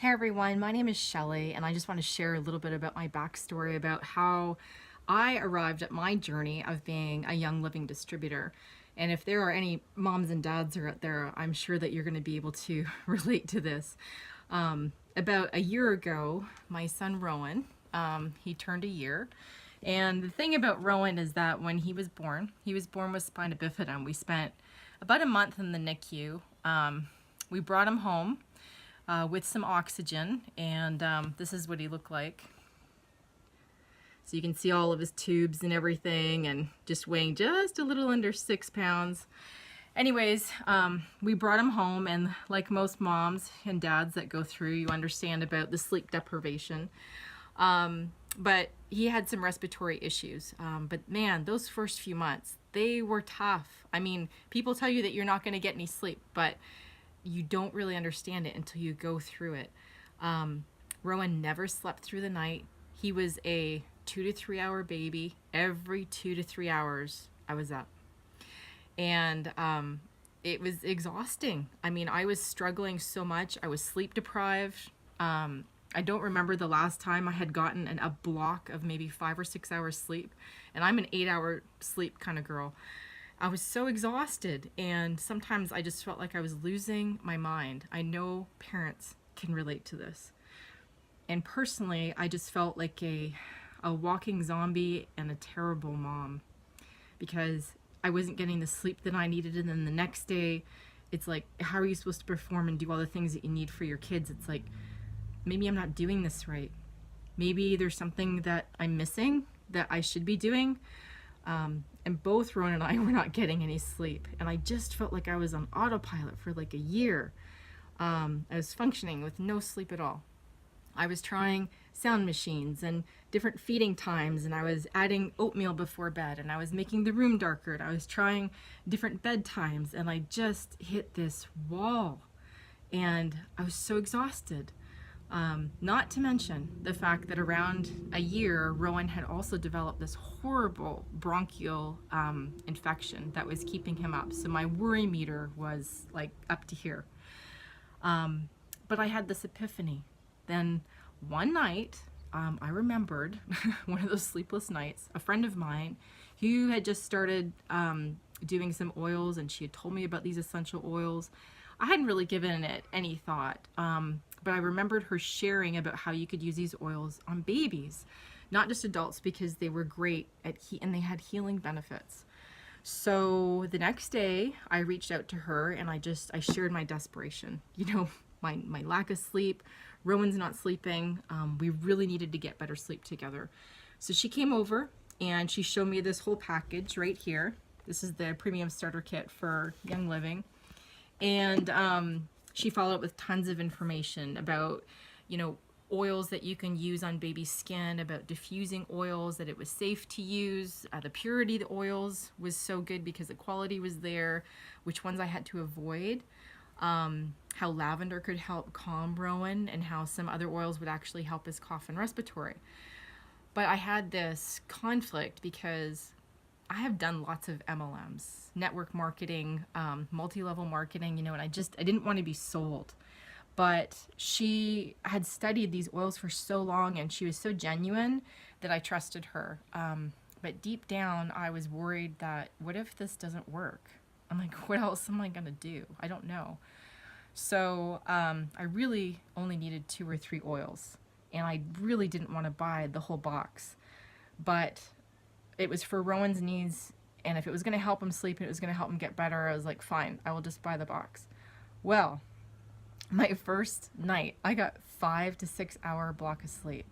Hey everyone, my name is Shelly, and I just want to share a little bit about my backstory about how I arrived at my journey of being a young living distributor. And if there are any moms and dads out there, I'm sure that you're going to be able to relate to this. About a year ago, my son Rowan, he turned a year. And the thing about Rowan is that when he was born with spina bifida. We spent about a month in the NICU. We brought him home with some oxygen, and this is what he looked like. So you can see all of his tubes and everything, and just weighing just a little under 6 pounds. Anyways, we brought him home, and like most moms and dads that go through, you understand about the sleep deprivation. But he had some respiratory issues. But man, those first few months, they were tough. I mean, people tell you that you're not going to get any sleep, but you don't really understand it until you go through it. Rowan never slept through the night. He was a 2 to 3 hour baby. Every 2 to 3 hours, I was up. And it was exhausting. I mean, I was struggling so much. I was sleep deprived. I don't remember the last time I had gotten a block of maybe 5 or 6 hours sleep. And I'm an 8-hour sleep kind of girl. I was so exhausted, and sometimes I just felt like I was losing my mind. I know parents can relate to this. And personally, I just felt like a walking zombie and a terrible mom, because I wasn't getting the sleep that I needed. And then the next day, it's like, how are you supposed to perform and do all the things that you need for your kids? It's like, maybe I'm not doing this right. Maybe there's something that I'm missing that I should be doing. And both Rowan and I were not getting any sleep. And I just felt like I was on autopilot for like a year. I was functioning with no sleep at all. I was trying sound machines and different feeding times, and I was adding oatmeal before bed, and I was making the room darker, and I was trying different bed times, and I just hit this wall. And I was so exhausted. Not to mention the fact that around a year, Rowan had also developed this horrible bronchial infection that was keeping him up. So my worry meter was like up to here. But I had this epiphany. Then one night, I remembered one of those sleepless nights, a friend of mine who had just started doing some oils, and she had told me about these essential oils. I hadn't really given it any thought. But I remembered her sharing about how you could use these oils on babies, not just adults, because they were great at and they had healing benefits. So the next day I reached out to her, and I shared my desperation, my lack of sleep. Rowan's not sleeping. We really needed to get better sleep together. So she came over and she showed me this whole package right here. This is the premium starter kit for Young Living. And she followed up with tons of information about, oils that you can use on baby skin, about diffusing oils, that it was safe to use. The purity of the oils was so good because the quality was there, which ones I had to avoid, how lavender could help calm Rowan, and how some other oils would actually help his cough and respiratory. But I had this conflict because I have done lots of MLMs, network marketing, multi-level marketing, and I didn't want to be sold. But she had studied these oils for so long, and she was so genuine that I trusted her. But deep down, I was worried that, what if this doesn't work? I'm like, what else am I going to do? I don't know. So I really only needed 2 or 3 oils, and I really didn't want to buy the whole box. But it was for Rowan's needs, and if it was going to help him sleep and it was going to help him get better, I was like, fine, I will just buy the box. Well, my first night, I got 5 to 6 hour block of sleep.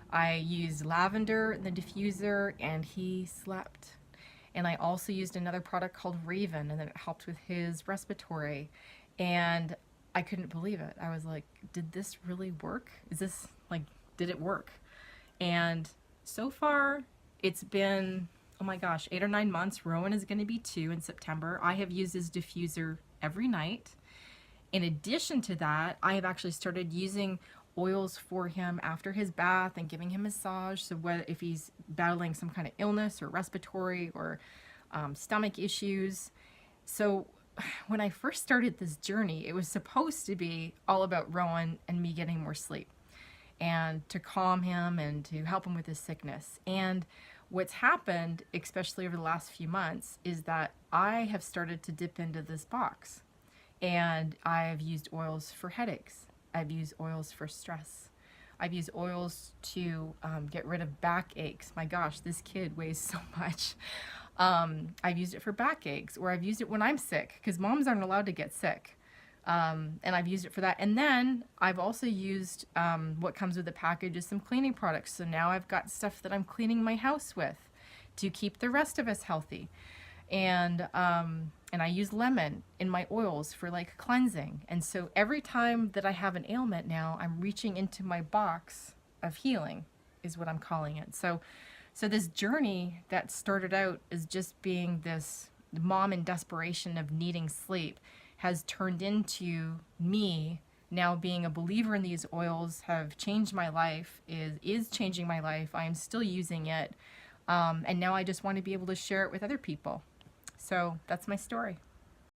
I used lavender in the diffuser, and he slept. And I also used another product called Raven, and then it helped with his respiratory. And I couldn't believe it. I was like, did this really work? Did it work? And so far, it's been, oh my gosh, 8 or 9 months. Rowan is going to be 2 in September. I have used his diffuser every night. In addition to that, I have actually started using oils for him after his bath and giving him massage. So if he's battling some kind of illness or respiratory or stomach issues. So when I first started this journey, it was supposed to be all about Rowan and me getting more sleep and to calm him and to help him with his sickness. And what's happened, especially over the last few months, is that I have started to dip into this box. And I've used oils for headaches. I've used oils for stress. I've used oils to get rid of back aches. My gosh, this kid weighs so much. I've used it for back aches, or I've used it when I'm sick, because moms aren't allowed to get sick. And I've used it for that. And then I've also used what comes with the package is some cleaning products. So now I've got stuff that I'm cleaning my house with to keep the rest of us healthy. And I use lemon in my oils for like cleansing. And so every time that I have an ailment now, I'm reaching into my box of healing, is what I'm calling it. So this journey that started out as just being this mom in desperation of needing sleep has turned into me now being a believer in these oils, have changed my life, is changing my life. I am still using it. And now I just want to be able to share it with other people. So that's my story.